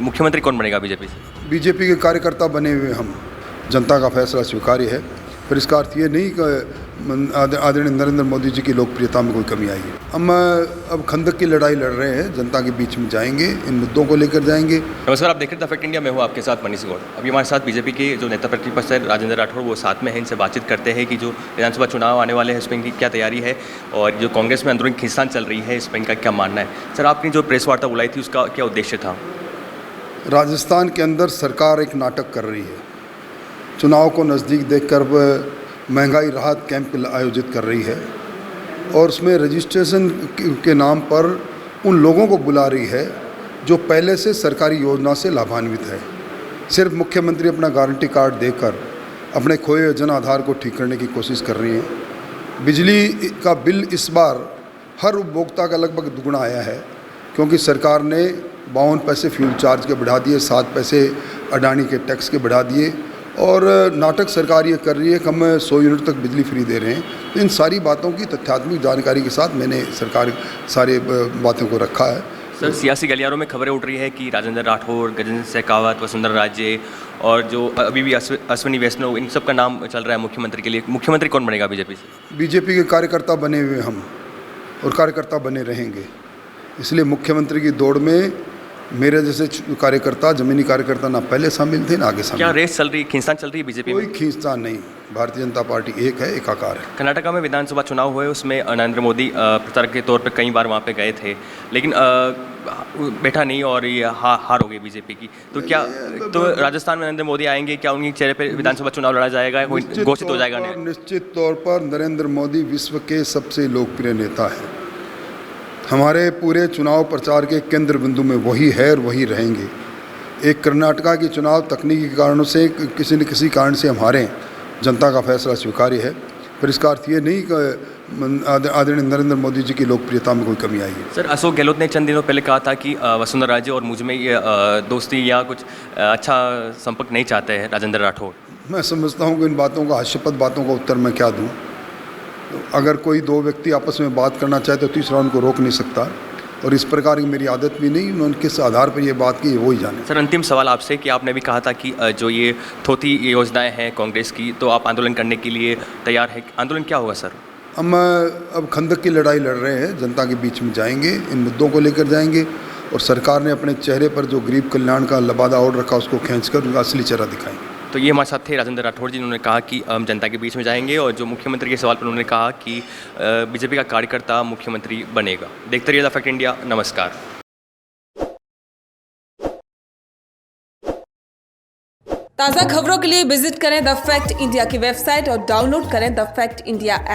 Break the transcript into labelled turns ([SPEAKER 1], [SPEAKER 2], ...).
[SPEAKER 1] मुख्यमंत्री कौन बनेगा बीजेपी से?
[SPEAKER 2] बीजेपी के कार्यकर्ता बने हुए हम, जनता का फैसला स्वीकार्य है। पर इसका अर्थ ये नहीं कि आदरणीय नरेंद्र मोदी जी की लोकप्रियता में कोई कमी आई है। हम अब खंदक की लड़ाई लड़ रहे हैं, जनता के बीच में जाएंगे, इन मुद्दों को लेकर जाएंगे।
[SPEAKER 1] नमस्कार, आप देख रहे थे द फैक्ट इंडिया में हूँ आपके साथ मनीष गौड़। अभी हमारे साथ बीजेपी के जो नेता प्रतिपक्ष है राजेंद्र राठौड़, वो साथ में हैं। इनसे बातचीत करते हैं कि जो विधानसभा चुनाव आने वाले हैं इसमें इनकी क्या तैयारी है और जो कांग्रेस में अंदरूनी खींचतान चल रही है इसमें इनका क्या मानना है। सर, आपने जो प्रेस वार्ता बुलाई थी उसका क्या उद्देश्य था?
[SPEAKER 2] राजस्थान के अंदर सरकार एक नाटक कर रही है। चुनाव को नज़दीक देखकर महंगाई राहत कैंप आयोजित कर रही है और उसमें रजिस्ट्रेशन के नाम पर उन लोगों को बुला रही है जो पहले से सरकारी योजना से लाभान्वित है। सिर्फ मुख्यमंत्री अपना गारंटी कार्ड देकर अपने खोए जन आधार को ठीक करने की कोशिश कर रही है। बिजली का बिल इस बार हर उपभोक्ता का लगभग दुगुना आया है, क्योंकि सरकार ने 52 पैसे फ्यूल चार्ज के बढ़ा दिए, 7 पैसे अडानी के टैक्स के बढ़ा दिए और नाटक सरकार ये कर रही है कि हम 100 यूनिट तक बिजली फ्री दे रहे हैं। इन सारी बातों की तथ्यात्मक जानकारी के साथ मैंने सरकार सारे बातों को रखा है।
[SPEAKER 1] सर, सियासी गलियारों में खबरें उठ रही है कि राजेंद्र राठौड़, गजेंद्र शेखावत, वसुंधरा राजे और जो अभी भी अश्विनी वैष्णव, इन सब का नाम चल रहा है मुख्यमंत्री के लिए। मुख्यमंत्री कौन बनेगा बीजेपी से?
[SPEAKER 2] बीजेपी के कार्यकर्ता बने हुए हम और कार्यकर्ता बने रहेंगे, इसलिए मुख्यमंत्री की दौड़ में मेरे जैसे कार्यकर्ता, जमीनी कार्यकर्ता ना पहले शामिल थे ना आगे शामिल।
[SPEAKER 1] क्या रेस चल रही, खींचतान चल रही है बीजेपी में?
[SPEAKER 2] कोई खींचतान नहीं, भारतीय जनता पार्टी एक है, एकाकार है।
[SPEAKER 1] कर्नाटका में विधानसभा चुनाव हुए, उसमें नरेंद्र मोदी प्रचार के तौर पर कई बार वहाँ पे गए थे, लेकिन बैठा नहीं और ये हार हो गई बीजेपी की। तो क्या तो राजस्थान में नरेंद्र मोदी आएंगे, क्या उनके चेहरे पर विधानसभा चुनाव लड़ा जाएगा, घोषित हो जाएगा?
[SPEAKER 2] निश्चित तौर पर नरेंद्र मोदी विश्व के सबसे लोकप्रिय नेता है। हमारे पूरे चुनाव प्रचार के केंद्र बिंदु में वही है और वही रहेंगे। एक कर्नाटका की चुनाव तकनीकी कारणों से किसी न किसी कारण से हम हारें, जनता का फैसला स्वीकार्य है। पर इसका अर्थ ये नहीं कि आदरणीय नरेंद्र मोदी जी की लोकप्रियता में कोई कमी आई है।
[SPEAKER 1] सर, अशोक गहलोत ने चंद दिनों पहले कहा था कि वसुंधरा राजे और मुझ में ये दोस्ती या कुछ अच्छा संपर्क नहीं चाहते हैं राजेंद्र राठौड़।
[SPEAKER 2] मैं समझता हूँ कि इन बातों का, हास्यास्पद बातों का उत्तर मैं क्या दूँ। अगर कोई दो व्यक्ति आपस में बात करना चाहे तो तीसरा उनको रोक नहीं सकता, और इस प्रकार की मेरी आदत भी नहीं। उन्होंने किस आधार पर ये बात की वो ही जाने।
[SPEAKER 1] सर, अंतिम सवाल आपसे कि आपने भी कहा था कि जो ये थोथी योजनाएं हैं कांग्रेस की, तो आप आंदोलन करने के लिए तैयार है। आंदोलन क्या होगा सर?
[SPEAKER 2] हम अब खंदक की लड़ाई लड़ रहे हैं, जनता के बीच में जाएंगे, इन मुद्दों को लेकर जाएंगे और सरकार ने अपने चेहरे पर जो गरीब कल्याण का लबादा ओढ़ रखा उसको खींचकर उनका असली चेहरा दिखाएंगे।
[SPEAKER 1] तो ये हमारे साथ थे राजेंद्र राठौड़ जी। उन्होंने कहा कि हम जनता के बीच में जाएंगे और जो मुख्यमंत्री के सवाल पर उन्होंने कहा कि बीजेपी का कार्यकर्ता मुख्यमंत्री बनेगा। देखते रहिए द फैक्ट इंडिया। नमस्कार।
[SPEAKER 3] ताज़ा खबरों के लिए विजिट करें द फैक्ट इंडिया की वेबसाइट और डाउनलोड करें द फैक्ट इंडिया ऐप।